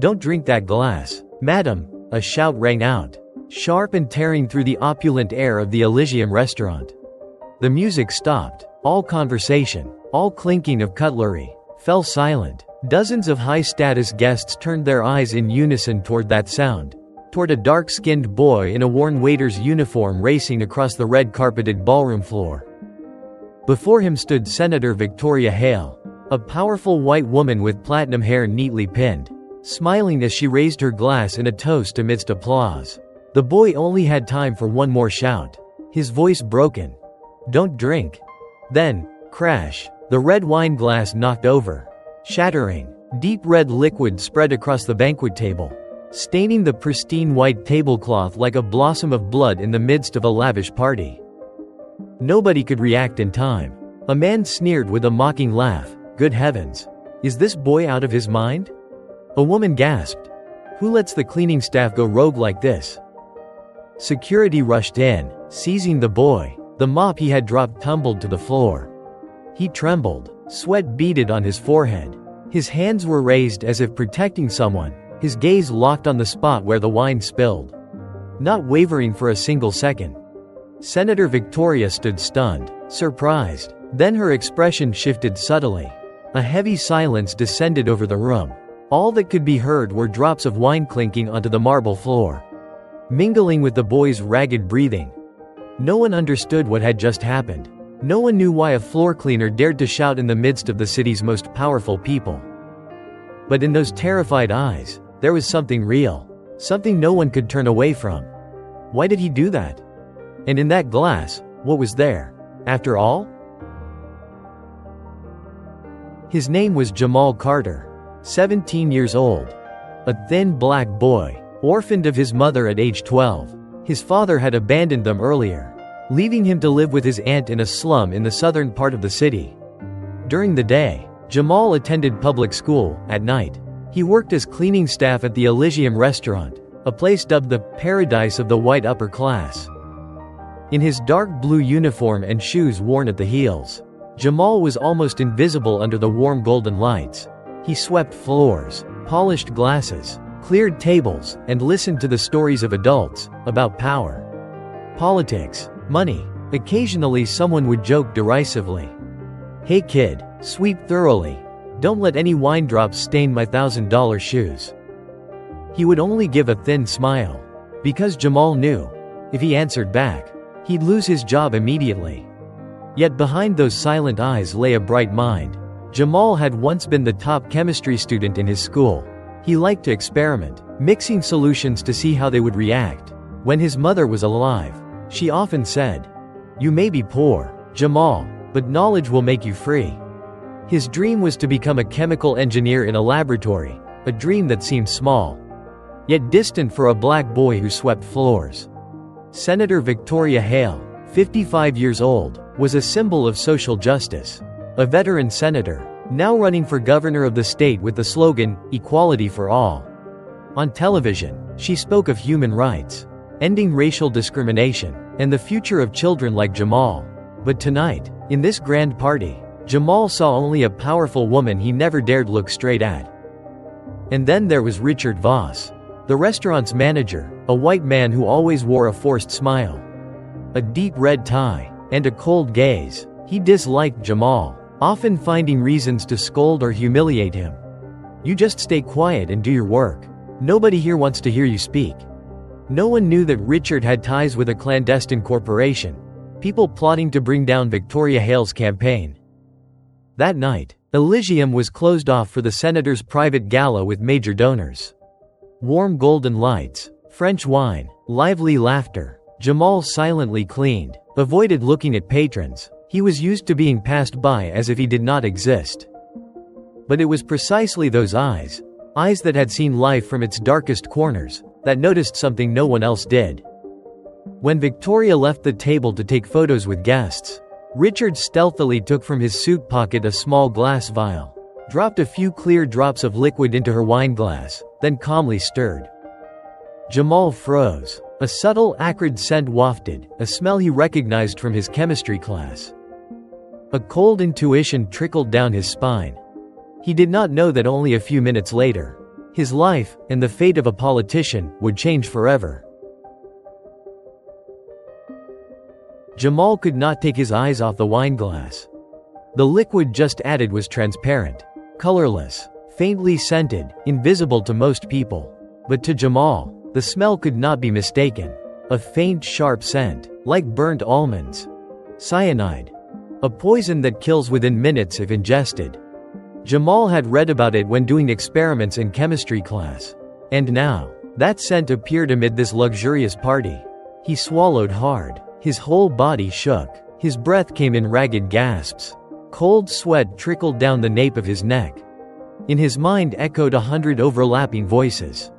"Don't drink that glass, madam," a shout rang out, sharp and tearing through the opulent air of the Elysium restaurant. The music stopped. All conversation, all clinking of cutlery, fell silent. Dozens of high-status guests turned their eyes in unison toward that sound, toward a dark-skinned boy in a worn waiter's uniform racing across the red-carpeted ballroom floor. Before him stood Senator Victoria Hale, a powerful white woman with platinum hair neatly pinned, smiling as she raised her glass in a toast amidst applause. The boy only had time for one more shout, his voice broken. "Don't drink." Then, crash, the red wine glass knocked over, shattering. Deep red liquid spread across the banquet table, staining the pristine white tablecloth like a blossom of blood in the midst of a lavish party. Nobody could react in time. A man sneered with a mocking laugh, "Good heavens! Is this boy out of his mind?" A woman gasped, "Who lets the cleaning staff go rogue like this?" Security rushed in, seizing the boy. The mop he had dropped tumbled to the floor. He trembled, sweat beaded on his forehead. His hands were raised as if protecting someone, his gaze locked on the spot where the wine spilled, not wavering for a single second. Senator Victoria stood stunned, surprised. Then her expression shifted subtly. A heavy silence descended over the room. All that could be heard were drops of wine clinking onto the marble floor, mingling with the boy's ragged breathing. No one understood what had just happened. No one knew why a floor cleaner dared to shout in the midst of the city's most powerful people. But in those terrified eyes, there was something real, something no one could turn away from. Why did he do that? And in that glass, what was there, after all? His name was Jamal Carter, 17 years old. A thin black boy, orphaned of his mother at age 12. His father had abandoned them earlier, leaving him to live with his aunt in a slum in the southern part of the city. During the day, Jamal attended public school. At night, he worked as cleaning staff at the Elysium restaurant, a place dubbed the paradise of the white upper class. In his dark blue uniform and shoes worn at the heels, Jamal was almost invisible under the warm golden lights. He swept floors, polished glasses, cleared tables, and listened to the stories of adults about power, politics, money. Occasionally someone would joke derisively, "Hey kid, sweep thoroughly. Don't let any wine drops stain my $1,000 shoes." He would only give a thin smile, because Jamal knew, if he answered back, he'd lose his job immediately. Yet behind those silent eyes lay a bright mind. Jamal had once been the top chemistry student in his school. He liked to experiment, mixing solutions to see how they would react. When his mother was alive, she often said, "You may be poor, Jamal, but knowledge will make you free." His dream was to become a chemical engineer in a laboratory, a dream that seemed small, yet distant for a black boy who swept floors. Senator Victoria Hale, 55 years old, was a symbol of social justice. A veteran senator, now running for governor of the state with the slogan, "Equality for All." On television, she spoke of human rights, ending racial discrimination, and the future of children like Jamal. But tonight, in this grand party, Jamal saw only a powerful woman he never dared look straight at. And then there was Richard Voss, the restaurant's manager, a white man who always wore a forced smile, a deep red tie, and a cold gaze. He disliked Jamal, often finding reasons to scold or humiliate him. "You just stay quiet and do your work. Nobody here wants to hear you speak." No one knew that Richard had ties with a clandestine corporation, people plotting to bring down Victoria Hale's campaign. That night, Elysium was closed off for the senator's private gala with major donors. Warm golden lights, French wine, lively laughter. Jamal silently cleaned, avoided looking at patrons. He was used to being passed by as if he did not exist. But it was precisely those eyes that had seen life from its darkest corners, that noticed something no one else did. When Victoria left the table to take photos with guests, Richard stealthily took from his suit pocket a small glass vial, dropped a few clear drops of liquid into her wine glass, then calmly stirred. Jamal froze. A subtle, acrid scent wafted, a smell he recognized from his chemistry class. A cold intuition trickled down his spine. He did not know that only a few minutes later, His life, and the fate of a politician, would change forever. Jamal could not take his eyes off the wine glass. The liquid just added was transparent, colorless, faintly scented, invisible to most people. But to Jamal, the smell could not be mistaken. A faint, sharp scent, like burnt almonds. Cyanide. A poison that kills within minutes if ingested. Jamal had read about it when doing experiments in chemistry class. And now, that scent appeared amid this luxurious party. He swallowed hard. His whole body shook. His breath came in ragged gasps. Cold sweat trickled down the nape of his neck. In his mind echoed 100 overlapping voices.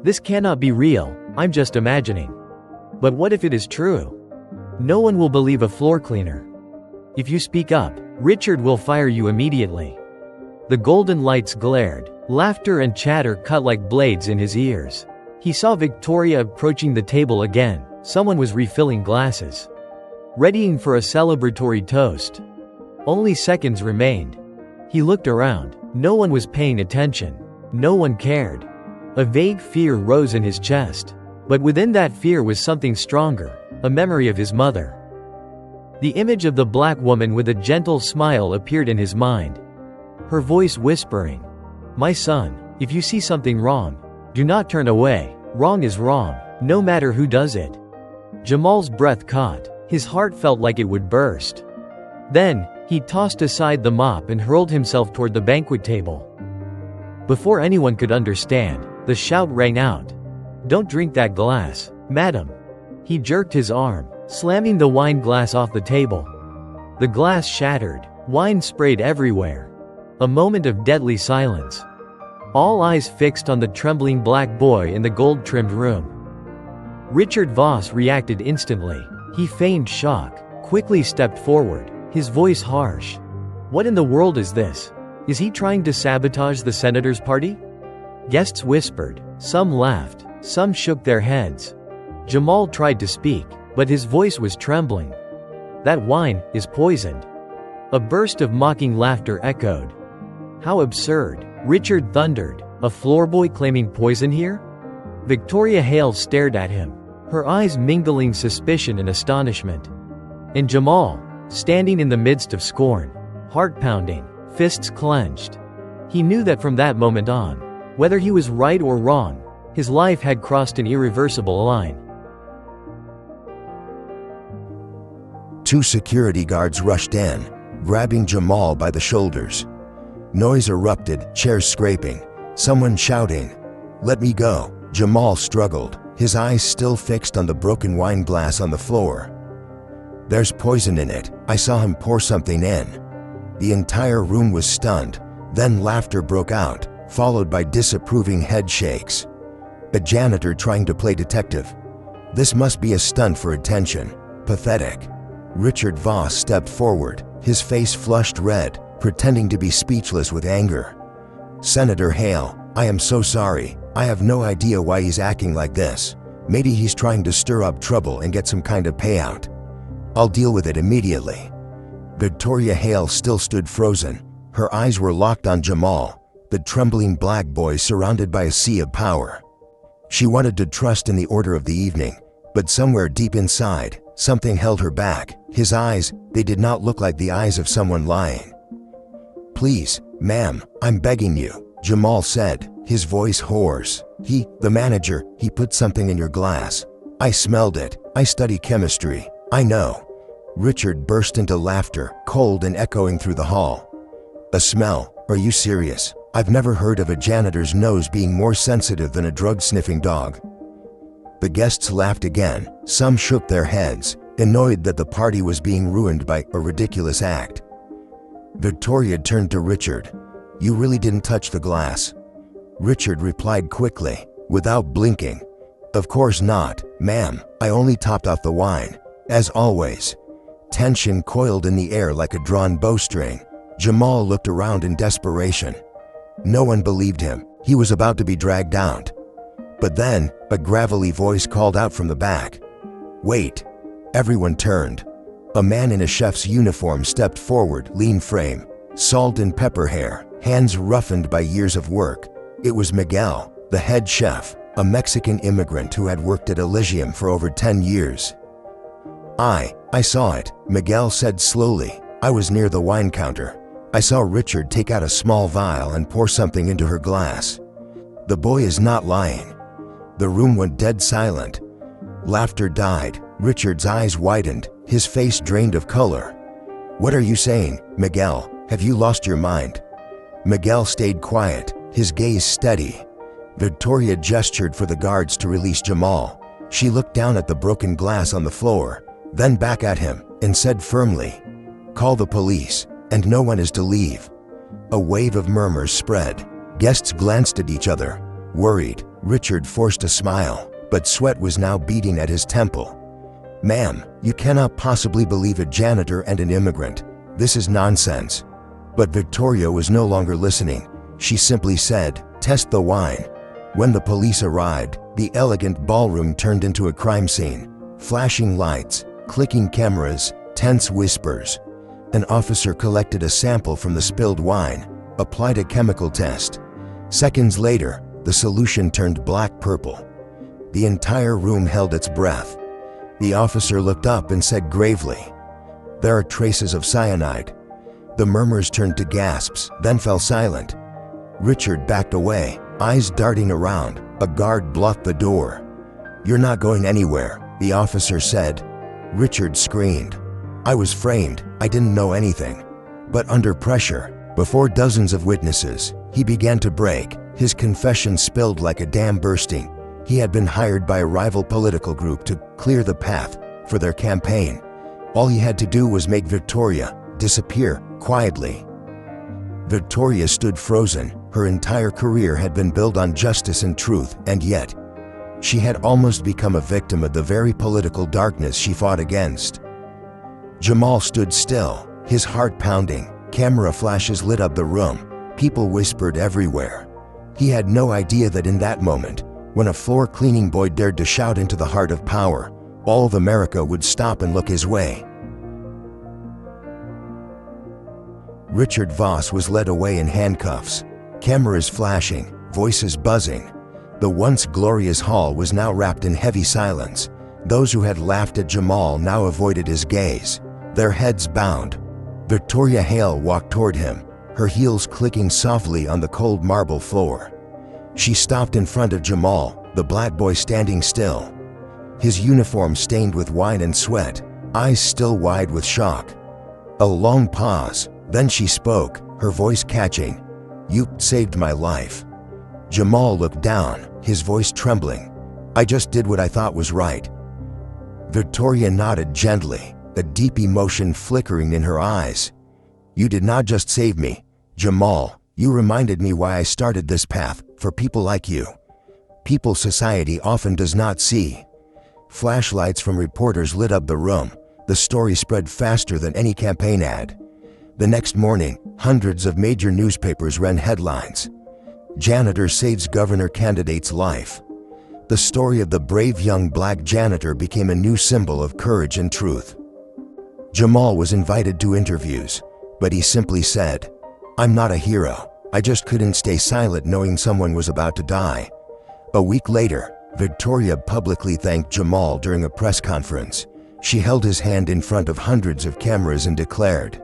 This cannot be real, I'm just imagining. But what if it is true? No one will believe a floor cleaner. If you speak up, Richard will fire you immediately. The golden lights glared. Laughter and chatter cut like blades in his ears. He saw Victoria approaching the table again. Someone was refilling glasses, readying for a celebratory toast. Only seconds remained. He looked around. No one was paying attention. No one cared. A vague fear rose in his chest. But within that fear was something stronger, a memory of his mother. The image of the black woman with a gentle smile appeared in his mind. Her voice whispering, "My son, if you see something wrong, do not turn away. Wrong is wrong, no matter who does it." Jamal's breath caught. His heart felt like it would burst. Then, he tossed aside the mop and hurled himself toward the banquet table. Before anyone could understand, the shout rang out. "Don't drink that glass, madam." He jerked his arm, slamming the wine glass off the table. The glass shattered. Wine sprayed everywhere. A moment of deadly silence. All eyes fixed on the trembling black boy in the gold-trimmed room. Richard Voss reacted instantly. He feigned shock, quickly stepped forward, his voice harsh. "What in the world is this? Is he trying to sabotage the senator's party?" Guests whispered. Some laughed. Some shook their heads. Jamal tried to speak, but his voice was trembling. "That wine is poisoned." A burst of mocking laughter echoed. "How absurd," Richard thundered. "A floorboy claiming poison here?" Victoria Hale stared at him, her eyes mingling suspicion and astonishment. And Jamal, standing in the midst of scorn, heart pounding, fists clenched. He knew that from that moment on, whether he was right or wrong, his life had crossed an irreversible line. Two security guards rushed in, grabbing Jamal by the shoulders. Noise erupted, chairs scraping, someone shouting, "Let me go." Jamal struggled, his eyes still fixed on the broken wine glass on the floor. "There's poison in it. I saw him pour something in." The entire room was stunned, then laughter broke out, followed by disapproving head shakes. A janitor trying to play detective. This must be a stunt for attention. Pathetic. Richard Voss stepped forward, his face flushed red, pretending to be speechless with anger. "Senator Hale, I am so sorry. I have no idea why he's acting like this. Maybe he's trying to stir up trouble and get some kind of payout. I'll deal with it immediately." Victoria Hale still stood frozen. Her eyes were locked on Jamal, the trembling black boy surrounded by a sea of power. She wanted to trust in the order of the evening, but somewhere deep inside, something held her back. His eyes, they did not look like the eyes of someone lying. "Please, ma'am, I'm begging you," Jamal said, his voice hoarse. The manager, he put something in your glass. I smelled it. I study chemistry. I know." Richard burst into laughter, cold and echoing through the hall. "A smell? Are you serious? I've never heard of a janitor's nose being more sensitive than a drug-sniffing dog." The guests laughed again. Some shook their heads, annoyed that the party was being ruined by a ridiculous act. Victoria turned to Richard. "You really didn't touch the glass?" Richard replied quickly, without blinking. "Of course not, ma'am. I only topped off the wine. As always." Tension coiled in the air like a drawn bowstring. Jamal looked around in desperation. No one believed him. He was about to be dragged out. But then, a gravelly voice called out from the back. "Wait." Everyone turned. A man in a chef's uniform stepped forward, lean frame, salt and pepper hair, hands roughened by years of work. It was Miguel, the head chef, a Mexican immigrant who had worked at Elysium for over 10 years. I saw it, Miguel said slowly. I was near the wine counter. I saw Richard take out a small vial and pour something into her glass. The boy is not lying. The room went dead silent. Laughter died. Richard's eyes widened, his face drained of color. What are you saying, Miguel? Have you lost your mind? Miguel stayed quiet, his gaze steady. Victoria gestured for the guards to release Jamal. She looked down at the broken glass on the floor, then back at him, and said firmly, "Call the police, and no one is to leave." A wave of murmurs spread. Guests glanced at each other, worried. Richard forced a smile, but sweat was now beating at his temple. "Ma'am, you cannot possibly believe a janitor and an immigrant. This is nonsense." But Victoria was no longer listening. She simply said, "Test the wine." When the police arrived, the elegant ballroom turned into a crime scene. Flashing lights, clicking cameras, tense whispers. An officer collected a sample from the spilled wine, applied a chemical test. Seconds later, the solution turned black-purple. The entire room held its breath. The officer looked up and said gravely, "There are traces of cyanide." The murmurs turned to gasps, then fell silent. Richard backed away, eyes darting around. A guard blocked the door. "You're not going anywhere," the officer said. Richard screamed. "I was framed. I didn't know anything." But under pressure, before dozens of witnesses, he began to break. His confession spilled like a dam bursting. He had been hired by a rival political group to clear the path for their campaign. All he had to do was make Victoria disappear quietly. Victoria stood frozen. Her entire career had been built on justice and truth, and yet, she had almost become a victim of the very political darkness she fought against. Jamal stood still, his heart pounding. Camera flashes lit up the room. People whispered everywhere. He had no idea that in that moment, when a floor cleaning boy dared to shout into the heart of power, all of America would stop and look his way. Richard Voss was led away in handcuffs. Cameras flashing, voices buzzing. The once glorious hall was now wrapped in heavy silence. Those who had laughed at Jamal now avoided his gaze, their heads bowed. Victoria Hale walked toward him, her heels clicking softly on the cold marble floor. She stopped in front of Jamal, the black boy standing still. His uniform stained with wine and sweat, eyes still wide with shock. A long pause, then she spoke, her voice catching. "You saved my life." Jamal looked down, his voice trembling. "I just did what I thought was right." Victoria nodded gently, a deep emotion flickering in her eyes. "You did not just save me, Jamal. You reminded me why I started this path, for people like you. People society often does not see." Flashlights from reporters lit up the room. The story spread faster than any campaign ad. The next morning, hundreds of major newspapers ran headlines. "Janitor saves governor candidate's life." The story of the brave young black janitor became a new symbol of courage and truth. Jamal was invited to interviews, but he simply said, "I'm not a hero. I just couldn't stay silent knowing someone was about to die." A week later, Victoria publicly thanked Jamal during a press conference. She held his hand in front of hundreds of cameras and declared,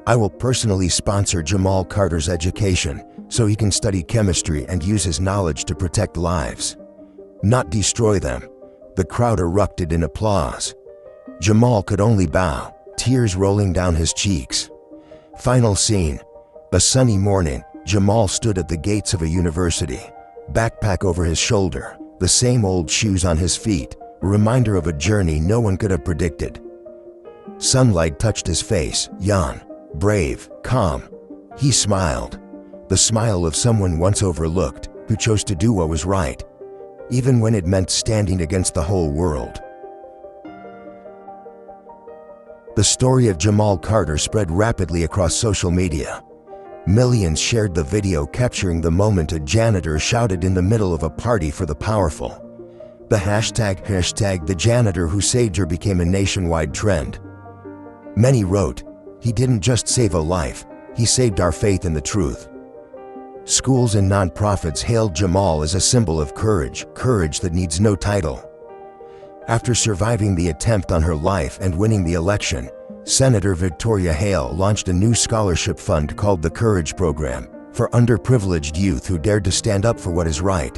"I will personally sponsor Jamal Carter's education so he can study chemistry and use his knowledge to protect lives, not destroy them." The crowd erupted in applause. Jamal could only bow, tears rolling down his cheeks. Final scene. A sunny morning, Jamal stood at the gates of a university, backpack over his shoulder, the same old shoes on his feet, a reminder of a journey no one could have predicted. Sunlight touched his face, young, brave, calm. He smiled, the smile of someone once overlooked, who chose to do what was right, even when it meant standing against the whole world. The story of Jamal Carter spread rapidly across social media. Millions shared the video capturing the moment a janitor shouted in the middle of a party for the powerful. The hashtag the janitor who saved her became a nationwide trend. Many wrote, "He didn't just save a life, he saved our faith in the truth." Schools and nonprofits hailed Jamal as a symbol of courage, courage that needs no title. After surviving the attempt on her life and winning the election, Senator Victoria Hale launched a new scholarship fund called the Courage Program for underprivileged youth who dared to stand up for what is right.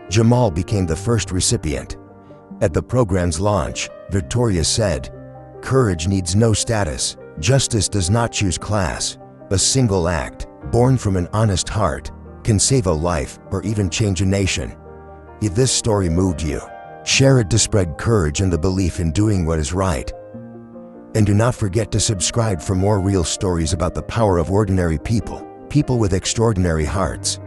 Jamal became the first recipient. At the program's launch, Victoria said, "Courage needs no status. Justice does not choose class. A single act, born from an honest heart, can save a life or even change a nation." If this story moved you, share it to spread courage and the belief in doing what is right. And do not forget to subscribe for more real stories about the power of ordinary people, people with extraordinary hearts.